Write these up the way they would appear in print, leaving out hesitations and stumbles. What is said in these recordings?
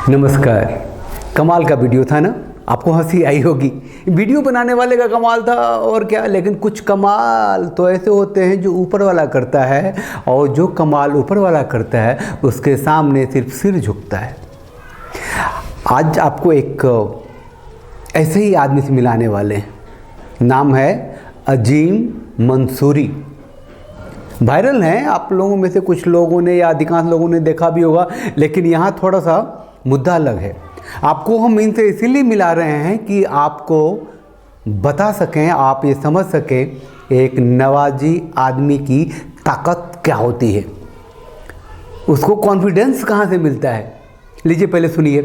नमस्कार। कमाल का वीडियो था ना, आपको हंसी आई होगी। वीडियो बनाने वाले का कमाल था और क्या, लेकिन कुछ कमाल तो ऐसे होते हैं जो ऊपर वाला करता है, और जो कमाल ऊपर वाला करता है उसके सामने सिर्फ सिर झुकता है। आज आपको एक ऐसे ही आदमी से मिलाने वाले हैं। नाम है अजीम मंसूरी। वायरल हैं, आप लोगों में से कुछ लोगों ने या अधिकांश लोगों ने देखा भी होगा, लेकिन यहाँ थोड़ा सा मुद्दा अलग है। आपको हम इनसे इसीलिए मिला रहे हैं कि आपको बता सकें, आप ये समझ सकें एक नवाजी आदमी की ताकत क्या होती है, उसको कॉन्फिडेंस कहाँ से मिलता है। लीजिए पहले सुनिए।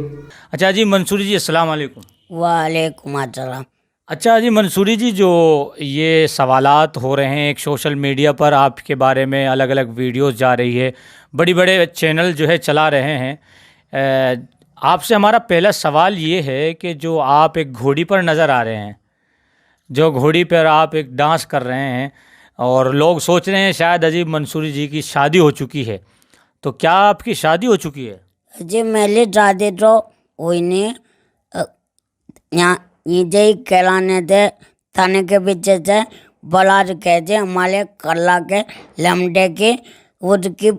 अच्छा जी मंसूरी जी, अस्सलाम वालेकुम। वालेकुम अस्सलाम। अच्छा जी मंसूरी जी, जो ये सवालात हो रहे हैं एक सोशल मीडिया पर, आपके बारे में अलग अलग वीडियोस जा रही है, बड़ी बड़े चैनल जो है चला रहे हैं। आपसे हमारा पहला सवाल ये है कि जो आप एक घोड़ी पर नज़र आ रहे हैं, जो घोड़ी पर आप एक डांस कर रहे हैं, और लोग सोच रहे हैं शायद अजीम मंसूरी जी की शादी हो चुकी है, तो क्या आपकी शादी हो चुकी है? जी मेरी शादी तो हुई नहीं। यहाँ ये कहलाने थे थाने के पीछे से बलाज कहते हमारे कल्ला के लमडे की, उसकी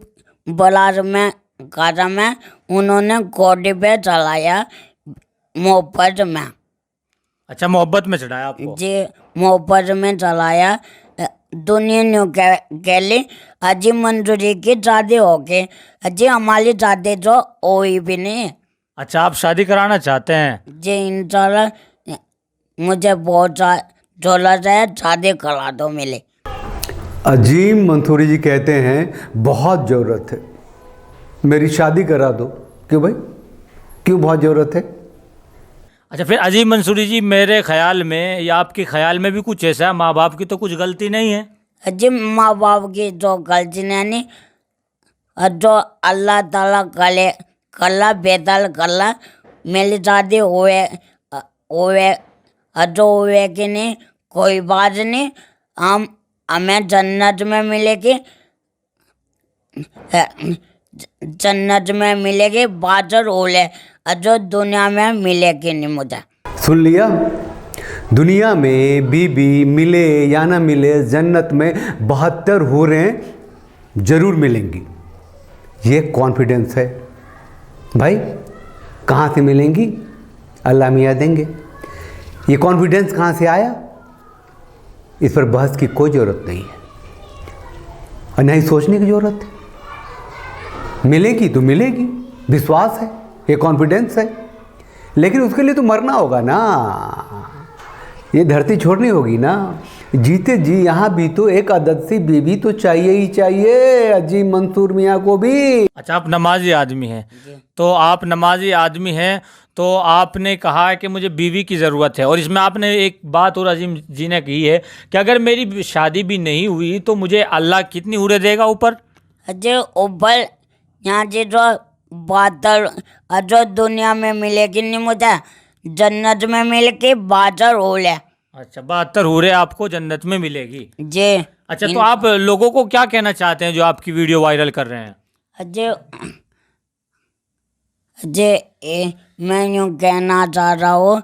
बलाज में काजा में उन्होंने कोडी पे चलाया मोहब्बत में। अच्छा, मोहब्बत में चढ़ाया आपको? जी मोहब्बत में चलाया। दुनिया ने कह ली अजी मंसूरी की शादी हो गई, अजी हमारी शादी तो हुई भी नहीं। अच्छा, आप शादी कराना चाहते हैं? जी इंशाल्लाह, मुझे बहुत झोला है, शादी करा दो मिले। अजीम मंसूरी जी कहते हैं बहुत ज़रूरत है, मेरी शादी करा दो। क्यों भाई, क्यों बहुत ज़रूरत है? अच्छा, फिर अजीम मंसूरी जी, मेरे ख्याल में या आपके ख्याल में भी कुछ ऐसा है, माँ बाप की तो कुछ गलती नहीं है? जी माँ बाप की जो गलती नहीं, जो अल्लाह ताला कले कल्ला बेदल कल्ला मेरी शादी हुए जो हुए कि नहीं कोई बात नहीं, हम हमें जन्नत में मिलेगी, जन्नत में मिलेगी बाजर ओले, जो दुनिया में मिलेगी नहीं मुझे। सुन लिया, दुनिया में बीबी मिले या ना मिले, जन्नत में 72 हूरें जरूर मिलेंगी। ये कॉन्फिडेंस है भाई। कहाँ से मिलेंगी? अल्लाह मियाँ देंगे। ये कॉन्फिडेंस कहाँ से आया? इस पर बहस की कोई ज़रूरत नहीं है और नहीं सोचने की ज़रूरत है। मिलेगी तो मिलेगी, विश्वास है, ये कॉन्फिडेंस है, लेकिन उसके लिए तो मरना होगा ना, ये धरती छोड़नी होगी ना। जीते जी यहाँ भी तो एक अदद सी बीवी तो चाहिए ही चाहिए अजीम मंसूर मियाँ को भी। अच्छा, आप नमाजी आदमी हैं, तो आप नमाजी आदमी हैं तो आपने कहा है कि मुझे बीवी की ज़रूरत है, और इसमें आपने एक बात और अजीम जी ने की है कि अगर मेरी शादी भी नहीं हुई तो मुझे अल्लाह कितनी हूरें देगा ऊपर? जो ऊपर यहाँ से जो बादल जो दुनिया में मिलेगी नहीं मुझे, जन्नत में मिलेगी बादल ओले। अच्छा, 72 हूरें आपको जन्नत में मिलेगी जी। अच्छा, तो आप लोगों को क्या कहना चाहते हैं जो आपकी वीडियो वायरल कर रहे हैं? मैं यूँ कहना चाह रहा हूँ,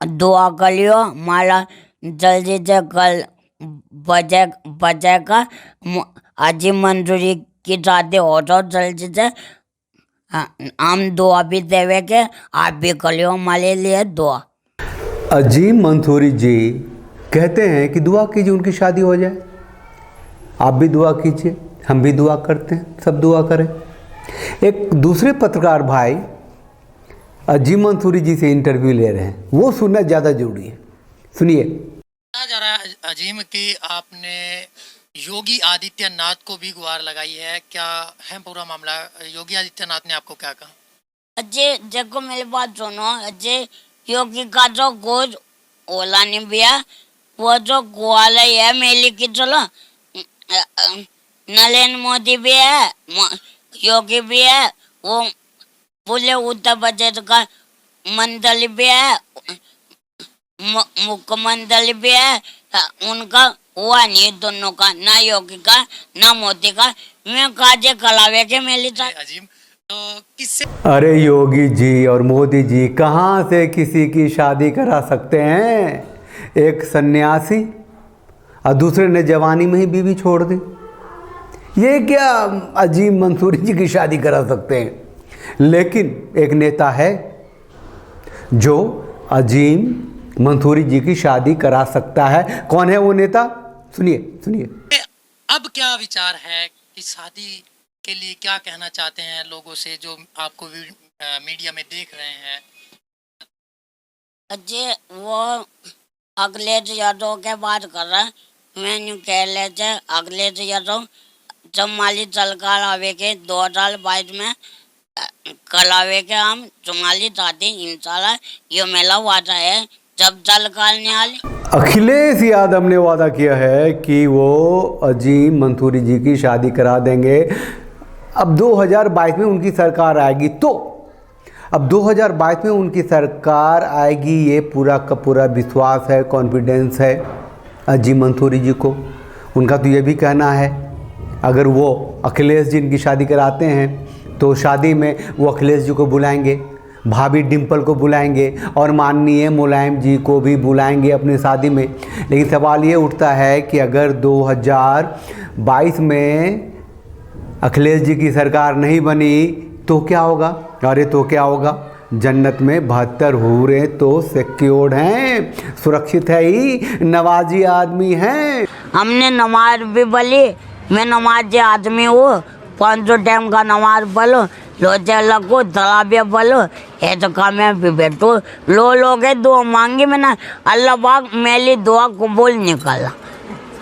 दुआ कर लियो हमारा जल्दी से कल बजेगा, अजीम मंसूरी की शादी हो जाओ जल्दी से। हम दुआ भी देवे के, आप भी कर लियो हमारे लिए दुआ। अजीम मंसूरी जी कहते हैं कि दुआ कीजिए उनकी शादी हो जाए। आप भी दुआ कीजिए, हम भी दुआ करते हैं, सब दुआ करें। एक दूसरे पत्रकार भाई अजीम मंसूरी जी से इंटरव्यू ले रहे हैं, वो सुनना ज़्यादा जरूरी है। सुनिए। कहा जा रहा है अजीम कि आपने योगी आदित्यनाथ को भी गुहार लगाई है, क्या है पूरा मामला? योगी आदित्यनाथ ने आपको क्या कहा? अजय देखो मेरी बात सुनो, अजय योगी का जो गोद ओला नहीं भैया, वो जो ग्वाला है मेली की, चलो नरेंद्र मोदी भी है, योगी भी है, वो पूरे उत्तर प्रदेश का मंत्री भी है, मुख्यमंत्री भी है, उनका हुआ नहीं दोनों का, ना योगी का ना मोदी का। मैं काजे कलावे के मेली अजीम तो किससे अरे योगी जी और मोदी जी कहाँ से किसी की शादी करा सकते हैं। एक सन्यासी और दूसरे ने जवानी में ही बीवी छोड़ दी। ये क्या अजीम मंसूरी जी की शादी करा सकते हैं। लेकिन एक नेता है जो अजीम मंसूरी जी की शादी करा सकता है। कौन है वो नेता? सुनिए सुनिए। अब क्या विचार है कि शादी के लिए क्या कहना चाहते हैं लोगों से जो आपको मीडिया में देख रहे हैं? जे वो अखिलेश यादव के बात कर रहे हैं। मैं यूँ कह लेते अखिलेश यादव जब माली सरकार आवे के 2022 में कल आवे के हम चुनाली चाहते इंशाल्लाह ये मेला वादा है जब सरकार नहीं आली। अखिलेश यादव ने वादा किया है कि वो अजीम मंसूरी जी की शादी करा देंगे। अब 2022 में उनकी सरकार आएगी तो अब 2022 में उनकी सरकार आएगी, ये पूरा का पूरा विश्वास है, कॉन्फिडेंस है अजीम मंसूरी जी को। उनका तो ये भी कहना है अगर वो अखिलेश जी इनकी शादी कराते हैं तो शादी में वो अखिलेश जी को बुलाएंगे, भाभी डिम्पल को बुलाएंगे और माननीय मुलायम जी को भी बुलाएंगे अपनी शादी में। लेकिन सवाल ये उठता है कि अगर 2022 में अखिलेश जी की सरकार नहीं बनी तो क्या होगा? अरे तो क्या होगा? जन्नत में 72 हूरें तो सिक्योर्ड हैं, सुरक्षित है ही, नवाजी आदमी हैं। हमने नमाज भी बोली, मैं नमाजी आदमी हूँ, 500 टाइम का नमाज बोलो, रोजे लगो, तराबिया बोलो, ये तो काम है भी बैठो लो के दुआ मांगी मैंने, अल्लाह पाक मेरी दुआ कबूल निकाला।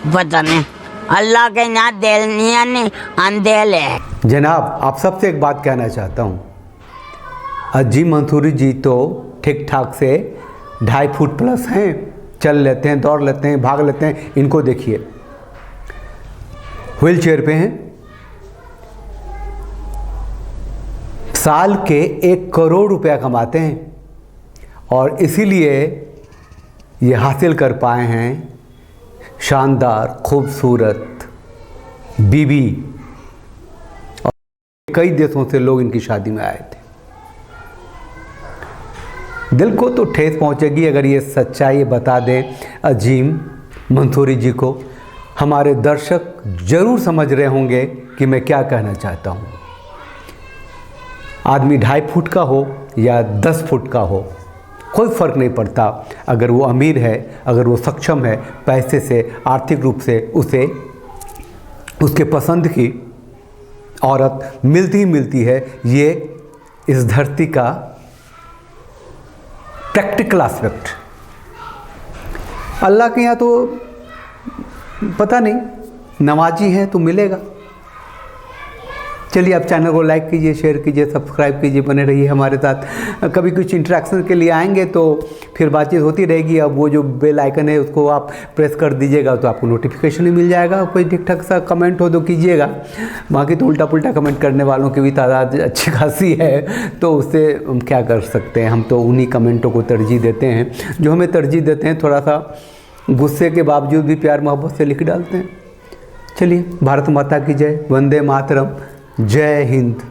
पता नहीं अल्लाह के यहाँ दिल नहीं अंधेल है। जनाब आप सबसे एक बात कहना चाहता हूँ, अजीम मंसूरी जी तो ठीक ठाक से 2.5 फुट प्लस हैं, चल लेते हैं, दौड़ लेते हैं, भाग लेते हैं। इनको देखिए व्हील चेयर पे हैं, साल के 1 करोड़ रुपया कमाते हैं और इसीलिए ये हासिल कर पाए हैं शानदार खूबसूरत बीवी। और कई देशों से लोग इनकी शादी में आए थे। दिल को तो ठेस पहुंचेगी अगर ये सच्चाई बता दें अजीम मंसूरी जी को। हमारे दर्शक जरूर समझ रहे होंगे कि मैं क्या कहना चाहता हूँ। आदमी 2.5 फुट का हो या 10 फुट का हो, कोई फ़र्क नहीं पड़ता। अगर वो अमीर है, अगर वो सक्षम है, पैसे से, आर्थिक रूप से उसे उसके पसंद की औरत मिलती ही मिलती है। ये इस धरती का प्रैक्टिकल एस्पेक्ट। अल्लाह के यहाँ तो पता नहीं, नवाजी हैं तो मिलेगा। चलिए आप चैनल को लाइक कीजिए, शेयर कीजिए, सब्सक्राइब कीजिए, बने रहिए हमारे साथ। कभी कुछ इंटरेक्शन के लिए आएंगे तो फिर बातचीत होती रहेगी। अब वो जो बेल आइकन है उसको आप प्रेस कर दीजिएगा तो आपको नोटिफिकेशन ही मिल जाएगा। कोई ठीक ठाक सा कमेंट हो तो कीजिएगा, बाकी तो उल्टा पुल्टा कमेंट करने वालों की भी तादाद अच्छी खासी है, तो उससे हम क्या कर सकते हैं। हम तो उन्हीं कमेंटों को तरजीह देते हैं जो हमें तरजीह देते हैं। थोड़ा सा गुस्से के बावजूद भी प्यार मोहब्बत से लिख डालते हैं। चलिए, भारत माता की जय, वंदे मातरम, जय हिंद।